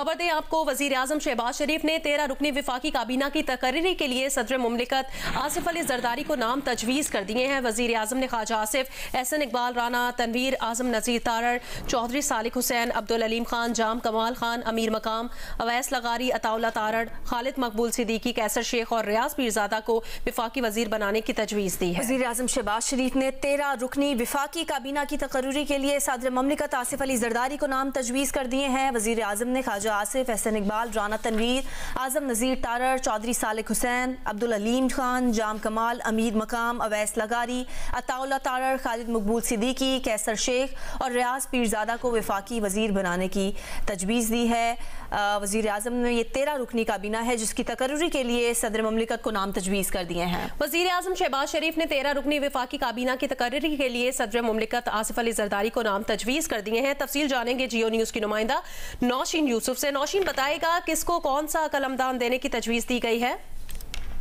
खबर दें आपको, वजीर आजम शहबाज शरीफ ने 13 रुकनी विफाकी काबीना की तकर्री के लिए सदर मुमलिकत आसिफ अली जरदारी को नाम तजवीज़ कर दिए हैं। वजीर आजम ने ख्वाजा आसिफ, एहसन इकबाल राना, तनवीर आजम नज़ीर तारड़, चौधरी सालिक हुसैन, अब्दुल अलीम खान, जाम कमाल खान, अमीर मकाम, अवैस लगारी, अताउल्ला तारड़, खालिद मकबूल सिद्दीकी, कैसर शेख और रियाज पीरजादा को विफाकी वजीर बनाने की तजवीज़ दी है। वजीर आजम शहबाज शरीफ ने 13 रुकनी विफाकी काबीना की तकर्री के लिए सदर मुमलिकत आसिफ अली जरदारी को नाम तजवीज़ कर दिए हैं। वजीर आजम ने ख्वाजा आसिफ, एहसन इकबाल राना, तनवीर आजम नज़ीर तारड़, चौधरी सालिक हुसैन, अब्दुल अलीम खान, जाम कमाल, अमीर मकाम, अवैस लगारी, अताउल्ला तारड़, खालिद मकबूल सिद्दीकी, कैसर शेख और रियाज पीरजादा को विफाकी वजीर बनाने की तजवीज़ दी है। वजीर आजम ने ये 13 रुकनी काबीना है जिसकी तकर्री के लिए सदर मुमलिकत को नाम तजवीज़ कर दिए हैं। वजीर आजम शहबाज शरीफ ने 13 रुकनी विफाकी काबीना की तकर्री के लिए सदर मुमलिकत आसिफ अली जरदारी को नाम तजवीज़ कर दिए हैं। तफसील जानेंगे जियो न्यूज़ की नुमाइंदा नौशीन यूसुफ से। नौशीन, बताएगा किसको कौन सा कलमदान देने की तजवीज़ दी गई है?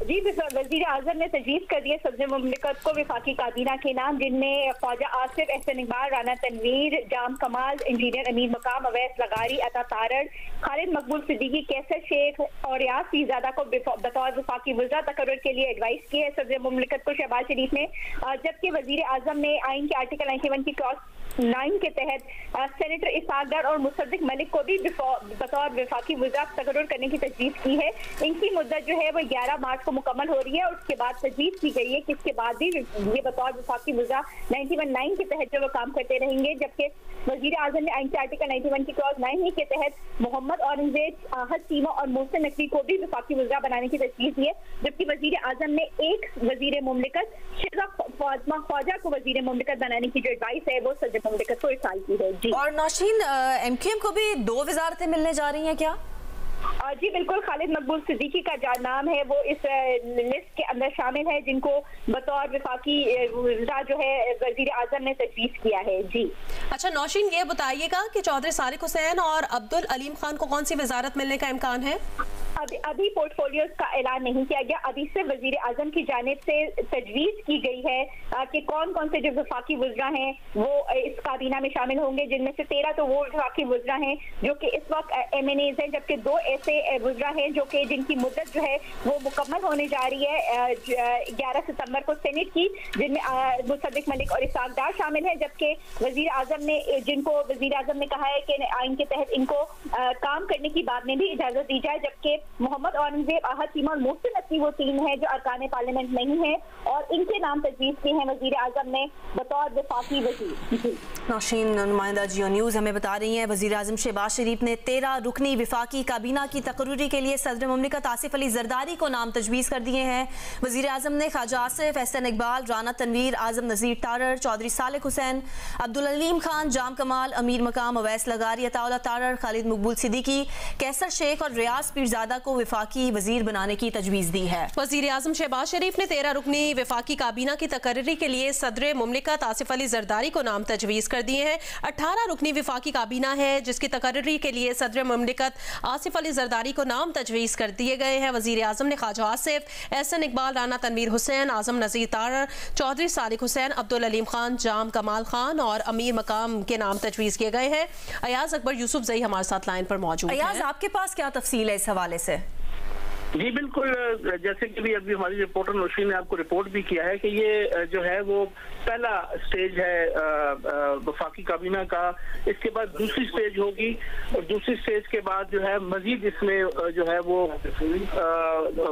जी, वजीर आजम ने तजवीज़ कर दिए सदर मुमलिकत को विफाकी काबीना के नाम, जिनमें ख्वाजा आसिफ, एहसन इकबाल राना, तनवीर, जाम कमाल, इंजीनियर अमीर मकाम, अवैस लगारी, अता तारड़, खालिद मकबूल सिद्दीकी, कैसर शेख और रियाज पीरजादा को बतौर विफाकी वज़ीर तकर्रुर के लिए एडवाइस की है सदर मुमलिकत को शहबाज शरीफ ने। जबकि वजीर आजम ने आइन के आर्टिकल 91 की क्लॉज 9 के तहत सेनेटर इसाक डार और मुसद्दिक मलिक को भी बतौर विफाकी वज़ीर तकर्रुर करने की तजवीज़ की है। इनकी मुद्दत जो है वो 11 मार्च को मुकम्मल हो रही है और उसके बाद तजवीज़ की गई है कि इसके बाद भी ये बतौर विफाकी वज़ीर 91(9) के तहत जो वो काम करते रहेंगे। जबकि वजीर आजम ने आइन के आर्टिकल 91 की क्लॉज 9 के तहत मोहम्मद औरंगजेब, आहद सीमा और मोहसिन नकवी को भी विफाकी वज़ीर बनाने की तजवीज़ दी है। जबकि वजीर आजम ने एक वजीर मुमलिकत शिरा फातिमा ख्वाजा को वजीर मुमलिकत बनाने की जो एडवाइस है वो सदर मुमलिकत को इरसाल की है। जी, और नौशीन, MQM को भी 2 वजारतें मिलने जा रही हैं क्या? जी बिल्कुल, खालिद मकबूल सिद्दीकी का जो नाम है वो इस लिस्ट के अंदर शामिल है, जिनको बतौर विफाकी वज़ीर जो है वजीर आजम ने तजवीज़ किया है। जी अच्छा नौशीन, ये बताइएगा कि चौधरी सालिक हुसैन और अब्दुल अलीम खान को कौन सी वजारत मिलने का इम्कान है? अभी पोर्टफोलियोज का ऐलान नहीं किया गया। अभी से वजीर आजम की जानिब से तजवीज़ की गई है कि कौन कौन से जो विफाकी वज़ीर हैं वो इस काबीना में शामिल होंगे, जिनमें से 13 तो वो विफाकी वज़ीर हैं जो कि इस वक्त MNAs हैं, जबकि 2 ऐसे वज़ीर हैं जो कि जिनकी मुद्दत जो है वो मुकम्मल होने जा रही है 11 सितंबर को सेनेट की, जिनमें मुसद्दिक मलिक और इसाक डार शामिल है। जबकि वजीर आजम ने जिनको वजीर आजम ने कहा है कि आइन के तहत इनको काम करने की बाद में भी इजाजत दी जाए। जबकि मोहम्मद औरंगजेब, आहद सीमा और मोहसिन नकवी वो 3 है जो अरकान पार्लियामेंट नहीं है और इनके नाम तजवीज़ किए हैं वजीर आजम ने बतौर विफाकी वज़ीर। नौशीन, नुमाइंदा जियो न्यूज़ हमें बता रही हैं वजीर आजम शहबाज शरीफ ने 13 रुकनी विफाकी काबीना की तकर्री के लिए सदर मुमलिकत आसिफ अली जरदारी को नाम तजवीज़ कर दिए हैं। वजीर आजम ने ख्वाजा आसिफ, एहसन इकबाल राना, तनवीर आजम नज़ीर तारड़, चौधरी सालिक हुसैन, अब्दुल अलीम खान, जाम कमाल, अमीर मकाम, अवैस लगारी, अताउल्ला तारड़, खालिद मकबूल सिद्दीकी, कैसर शेख और रियाज पीरजादा को विफाकी वजीर बनाने की तजवीज़ दी है। वजीर आजम शहबाज शरीफ ने 13 रुकनी विफाकी काबीना की तकर्री के लिए सदर मुमलिकत आसिफ अली जरदारी को नाम तजवीज़ कर दिए हैं। 18 रुकनी विफाकी काबीना है जिसकी तकर्री के लिए सदर मुमलिकत आसिफ अली जरदारी को नाम तजवीज़ कर दिए गए हैं। वजीर आजम ने ख्वाजा आसिफ, एहसन इकबाल राना, तनवीर हुसैन, आजम नज़ीर तारड़, चौधरी सालिक हुसैन, अब्दुल अलीम खान, जाम कमाल खान और अमीर मकाम के नाम तजवीज़ किए गए हैं। अयाज अकबर यूसुफ जई हमारे साथ लाइन पर मौजूद हैं। अयाज, आपके पास क्या तफसील है इस हवाले से? जी बिल्कुल, जैसे कि भी अभी हमारी रिपोर्टर नौशीन ने आपको रिपोर्ट भी किया है कि ये जो है वो पहला स्टेज है वफाकी काबीना का। इसके बाद दूसरी स्टेज होगी और दूसरी स्टेज के बाद जो है मजीद इसमें जो है वो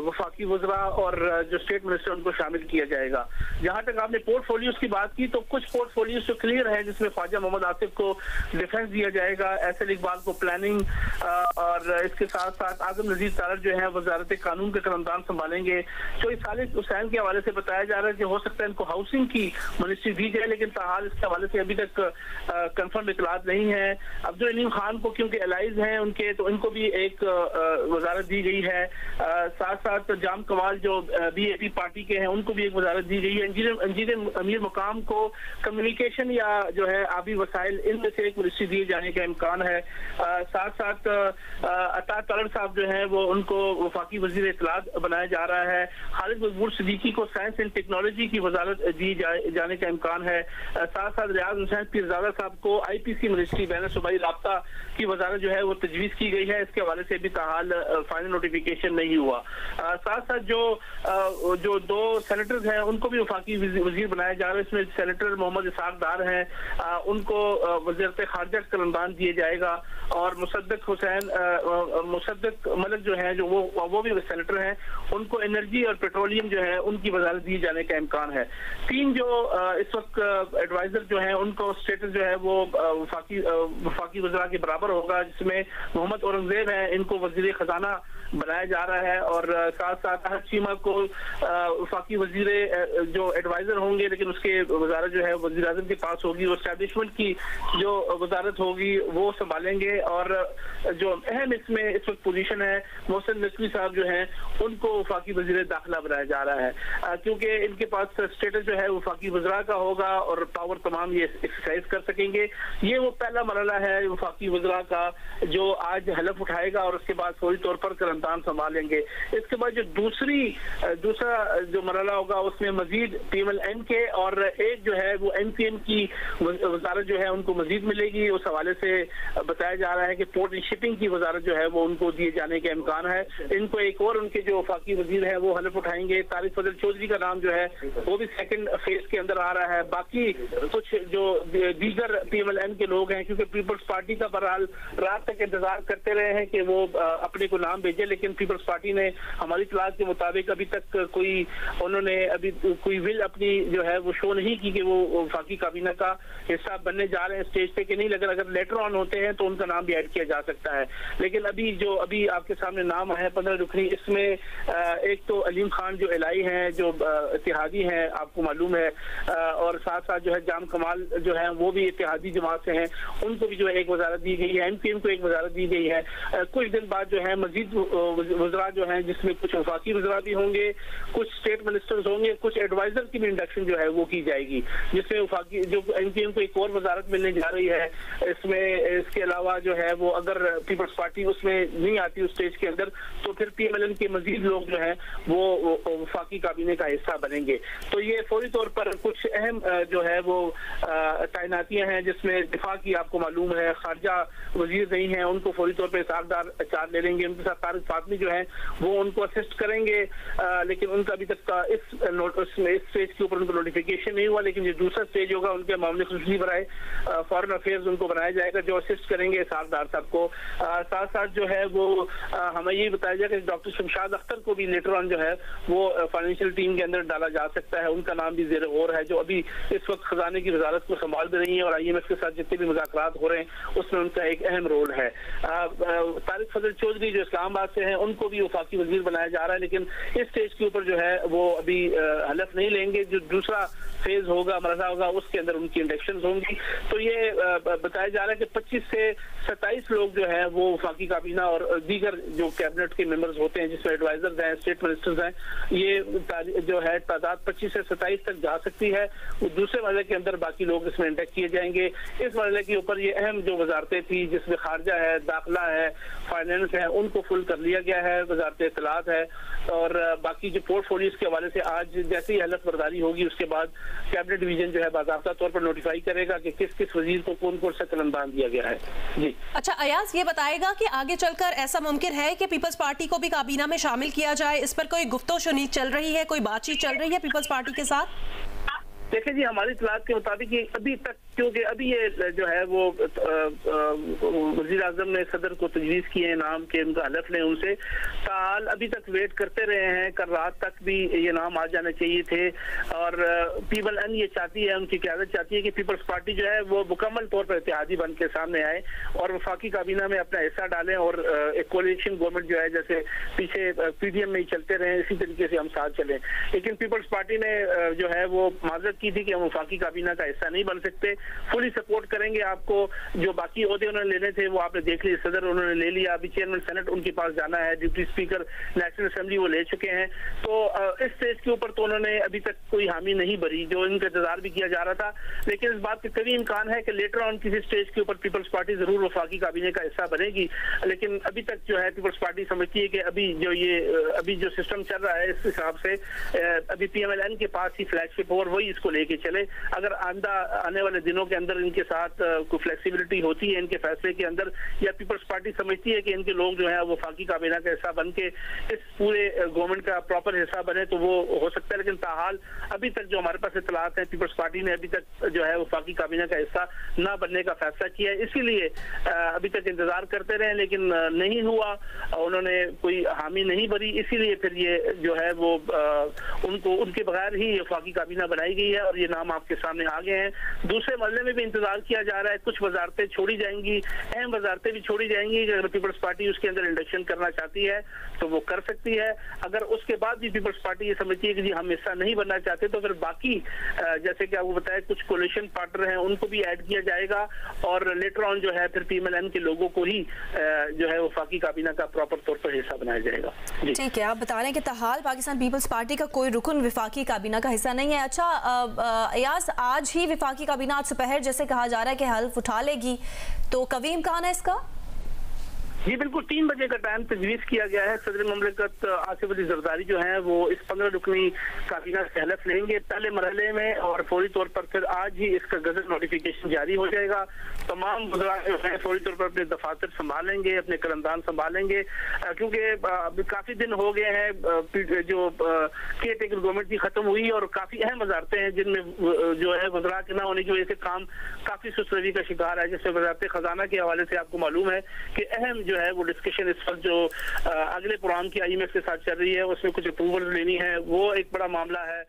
वफाकी वज़रा और जो स्टेट मिनिस्टर उनको शामिल किया जाएगा। जहाँ तक आपने पोर्टफोलियोज की बात की तो कुछ पोर्टफोलियोज तो क्लियर है, जिसमें ख्वाजा मोहम्मद आसिफ को डिफेंस दिया जाएगा, एहसन इकबाल को प्लानिंग और इसके साथ साथ आजम नज़ीर तारड़ जो है वजारत कानून के कलमदान संभालेंगे। तो इस सालिक हुसैन के हवाले से बताया जा रहा है कि हो सकता है इनको हाउसिंग की मिनिस्ट्री दी जाए, लेकिन ताहाल इसके हवाले से अभी तक कंफर्म इतलात नहीं है। अब्दुल अलीम खान को क्योंकि एलाइज हैं उनके, तो इनको भी एक वजारत दी गई है। साथ साथ जाम कमाल जो BAP पार्टी के हैं उनको भी एक वजारत दी गई है। इंजीनियर अमीर मकाम को कम्युनिकेशन या जो है आबी वसाइल इनमें से एक मिनिस्ट्री दिए जाने का इम्कान है। साथ साथ अता तारड़ साहब जो है वो उनको वफाकी वफाकी वजीर इत्तलात बनाया जा रहा है। खालिद मकबूल सिद्दीकी को साइंस एंड टेक्नोलॉजी की वजारत दी जाने का इम्कान है। साथ साथ रियाज हुसैन पीरजादा साहब को IPC मिनिस्ट्री बैन सूबाई राब्ता की वजारत जो है वो तजवीज़ की गई है। इसके हवाले से भी ताहाल फाइनल नोटिफिकेशन नहीं हुआ। साथ साथ जो 2 सेनेटर्स हैं उनको भी वफाकी वजीर बनाया जा रहा है। इसमें सेनेटर मोहम्मद इसाक डार हैं, उनको वज़ीरत खारजा का कलमदान दिया जाएगा और मुसद्दक मलिक जो है जो वो भी सेनेटर हैं, उनको एनर्जी और पेट्रोलियम जो है उनकी वजारत दी जाने का इम्कान है। 3 जो इस वक्त एडवाइजर जो है उनको स्टेटस जो है वो वफाकी वज़रा के बराबर होगा, जिसमें मोहम्मद औरंगजेब है, इनको वजीर खजाना बनाया जा रहा है और साथ साथ अहद चीमा को वफाकी वजीर जो एडवाइजर होंगे, लेकिन उसके वजारत जो है वजीर आज़म के पास होगी। वो एस्टैब्लिशमेंट की जो वजारत होगी वो संभालेंगे और जो अहम इसमें इस वक्त पोजीशन है मोहसिन नकवी साहब जो हैं उनको वफाकी वजीर दाखिला बनाया जा रहा है, क्योंकि इनके पास स्टेटस जो है वफाकी वज़रा का होगा और पावर तमाम ये एक्सरसाइज कर सकेंगे। ये वो पहला मरहला है वफाकी वज़रा का जो आज हलफ उठाएगा और उसके बाद फौरी तौर पर कलमदान संभालेंगे। इसके बाद जो दूसरा जो मरहला होगा उसमें मजीद PMLN के और एक जो है वो NPN की वजारत जो है उनको मजीद मिलेगी। उस हवाले से बताया जा रहा है कि पोर्ट एंड शिपिंग की वजारत जो है वो उनको दिए जाने का इम्कान है। इनको एक और उनके जो वफाकी वजीर है वो हलफ उठाएंगे। तारिक फजल चौधरी का नाम जो है वो भी सेकंड फेज के अंदर आ रहा है। बाकी कुछ जो दीगर PMLN के लोग हैं, क्योंकि पीपल्स पार्टी का बहरहाल रात तक इंतजार करते रहे हैं कि वो अपने को नाम भेजे, लेकिन पीपल्स पार्टी ने हमारी इत्तलात के मुताबिक अभी तक उन्होंने अभी कोई विल अपनी जो है वो शो नहीं की कि वो वफाकी काबीना का हिस्सा बनने जा रहे हैं स्टेज पे कि नहीं। अगर लेटर ऑन होते हैं तो उनका नाम भी ऐड किया जा सकता है। लेकिन अभी आपके सामने नाम है 15 रुकनी, इसमें एक तो अलीम खान जो एलाई हैं जो इत्तेहादी हैं आपको मालूम है, और साथ साथ जो है जाम कमाल जो है वो भी इत्तेहादी जमात से हैं, उनको भी जो है एक वजारत दी गई है। NPM को एक वजारत दी गई है। कुछ दिन बाद जो है मजीद वज़रा जो है जिसमें कुछ वफाकी वज़रा भी होंगे, कुछ स्टेट मिनिस्टर्स होंगे, कुछ एडवाइजर की भी इंडक्शन जो है वो की जाएगी, जिसमें वफाकी जो NPM को एक और वजारत मिलने जा रही है। इसके अलावा जो है वो अगर पीपल्स पार्टी उसमें नहीं आती उस स्टेज के अंदर तो फिर PMLN के मजीद लोग जो है वो वफाकी काबीने का हिस्सा बनेंगे। तो ये फौरी तौर पर कुछ अहम जो है वो तैनातियां हैं, जिसमें दिफा की आपको मालूम है खारजा वजीर नहीं है, उनको फौरी तौर पर इसाकदार चार्ज ले लेंगे। उनके साथ तारिक फातमी जो है वो उनको असिस्ट करेंगे, लेकिन उनका अभी तक का इस स्टेज के ऊपर उनको नोटिफिकेशन नहीं हुआ। लेकिन जो दूसरा स्टेज होगा उनके मामले खुशबू बराए फॉरेन अफेयर्स उनको बनाया जाएगा जो असिस्ट करेंगे इसाकदार साहब को। साथ साथ जो है वो हमें ये बताया जाएगा कि डॉक्टर शमशाद अख्तर को भी लेटर ऑन जो है वो फाइनेंशियल टीम के अंदर डाला जा सकता है। उनका नाम भी ज़ेर गौर है, जो अभी इस वक्त खजाने की वजारत को संभाल भी रही है और IMF के साथ जितने भी मुज़ाकरात हो रहे हैं उसमें उनका एक अहम रोल है। तारिक फजल चौधरी जो इस्लामाबाद से हैं उनको भी वफाकी वजीर बनाया जा रहा है, लेकिन इस स्टेज के ऊपर जो है वो अभी हलफ नहीं लेंगे। जो दूसरा फेज होगा मरहला होगा उसके अंदर उनकी इंडक्शंस होंगी। तो ये बताया जा रहा है कि 25 से 27 लोग जो है वो वफाकी काबीना और दीगर जो कैबिनेट के मेंबर्स होते हैं जिसमें एडवाइजर्स हैं, स्टेट मिनिस्टर्स हैं, ये जो है तादाद 25 से 27 तक जा सकती है। दूसरे मरहले के अंदर बाकी लोग इसमें इंडक्ट किए जाएंगे। इस मरहले के ऊपर ये अहम जो वजारतें थी जिसमें खारजा है, दाखिला है, फाइनेंस है, उनको फुल कर लिया गया है, वजारत इत्तलात है और बाकी जो पोर्टफोलियोज के हवाले से आज जैसे ही हलफ बर्दारी होगी उसके बाद कैबिनेट डिवीजन जो है बाकायदा तौर पर नोटिफाई करेगा कि किस किस वजीर को कौन कौन सा कलमदान दिया गया है। जी अच्छा अयाज, ये बताएगा कि आगे चलकर ऐसा मुमकिन है कि पीपल्स पार्टी को भी काबीना में शामिल किया जाए? इस पर कोई गुफ्तगू चल रही है, कोई बातचीत चल रही है पीपल्स पार्टी के साथ? देखिए जी, हमारी इत्तलात के मुताबिक अभी तक, क्योंकि अभी ये जो है वो वज़ीर आज़म ने सदर को तजवीज़ किए नाम के उनका हलफ लें उनसे, ताल अभी तक वेट करते रहे हैं। कल रात तक भी ये नाम आ जाने चाहिए थे और PMLN ये चाहती है, उनकी क़यादत चाहती है कि पीपल्स पार्टी जो है वो मुकम्मल तौर पर इत्तेहादी बन के सामने आए और वफाकी काबीना में अपना हिस्सा डालें और एक कोलिशन गवर्नमेंट जो है जैसे पीछे PDM में ही चलते रहे इसी तरीके से हम साथ चलें। लेकिन पीपल्स पार्टी ने जो है वो माजरत की थी कि हम वफाकी काबीना का हिस्सा नहीं बन सकते। फुली सपोर्ट करेंगे आपको। जो बाकी ओहदे उन्होंने लेने थे वो आपने देख लिए, सदर उन्होंने ले लिया, अभी चेयरमैन सेनेट उनके पास जाना है, डिप्टी स्पीकर नेशनल असेंबली वो ले चुके हैं। तो इस स्टेज के ऊपर तो उन्होंने अभी तक कोई हामी नहीं भरी जो इनका इंतजार भी किया जा रहा था। लेकिन इस बात का कभी इम्कान है कि लेटर ऑन किसी स्टेज के ऊपर पीपल्स पार्टी जरूर वफाकी काबीने का हिस्सा बनेगी। लेकिन अभी तक जो है पीपल्स पार्टी समझती है कि अभी जो सिस्टम चल रहा है इस हिसाब से अभी PMLN के पास ही फ्लैगशिप हो और वही इसको लेके चले। अगर आने वाले दिनों के अंदर इनके साथ कोई फ्लेक्सिबिलिटी होती है इनके फैसले के अंदर, या पीपल्स पार्टी समझती है कि इनके लोग जो है वो वफाकी काबीना का हिस्सा बन के इस पूरे गवर्नमेंट का प्रॉपर हिस्सा बने, तो वो हो सकता है। लेकिन ताहाल अभी तक जो हमारे पास इत्तलात है, पीपल्स पार्टी ने अभी तक जो है वफाकी काबीना का हिस्सा ना बनने का फैसला किया है। इसीलिए अभी तक इंतजार करते रहे, लेकिन नहीं हुआ, उन्होंने कोई हामी नहीं भरी, इसीलिए फिर ये जो है वो उनके बगैर ही वफाकी काबीना बनाई गई है और ये नाम आपके सामने आ गए हैं। दूसरे मरहले में भी इंतजार किया जा रहा है, कुछ वजारतें छोड़ी जाएंगी, अहम वजारतें भी छोड़ी जाएंगी। अगर पीपल्स पार्टी उसके अंदर इंडक्शन करना चाहती है तो वो कर सकती है। अगर उसके बाद भी पीपल्स पार्टी ये समझती है कि जी हम हिस्सा नहीं बनना चाहते, तो फिर बाकी जैसे कि आपको बताया कुछ कोलिशन पार्टनर हैं उनको भी ऐड किया जाएगा और लेटर ऑन जो है फिर PMLN के लोगों को ही जो है वफाकी काबीना का प्रॉपर तौर पर हिस्सा बनाया जाएगा। ठीक है, आप बता रहे हैं कि ताहाल पाकिस्तान पीपल्स पार्टी का कोई रुकन वफाकी काबीना का हिस्सा नहीं है। अच्छा अयाज, आज ही वफाकी काबीना आज दोपहर जैसे कहा जा रहा है कि हल्फ उठा लेगी, तो कभी इम्कान है इसका? जी बिल्कुल, 3 बजे का टाइम तजवीज़ किया गया है। सदर ममलिकत आसिफ अली जरदारी जो हैं वो इस 15 रुकनी काबीना से हलफ लेंगे पहले मरहले में, और फौरी तौर पर फिर आज ही इसका गजट नोटिफिकेशन जारी हो जाएगा। तमाम वज़रा जो हैं फौरी तौर पर अपने दफातर संभालेंगे, अपने करमदान संभालेंगे, क्योंकि काफ़ी दिन हो गए हैं जो केयर टेकर गवर्नमेंट की ख़त्म हुई और काफ़ी अहम वजारतें हैं जिनमें जो है वज़रा के ना होने की वजह से काम काफ़ी सुस्तरवी का शिकार है। जैसे वज़ारत ख़जाना के हवाले से आपको मालूम है कि अहम जो है वो डिस्कशन इस वक्त जो अगले प्रोग्राम की IMF के साथ चल रही है उसमें कुछ अप्रूवल लेनी है, वो एक बड़ा मामला है।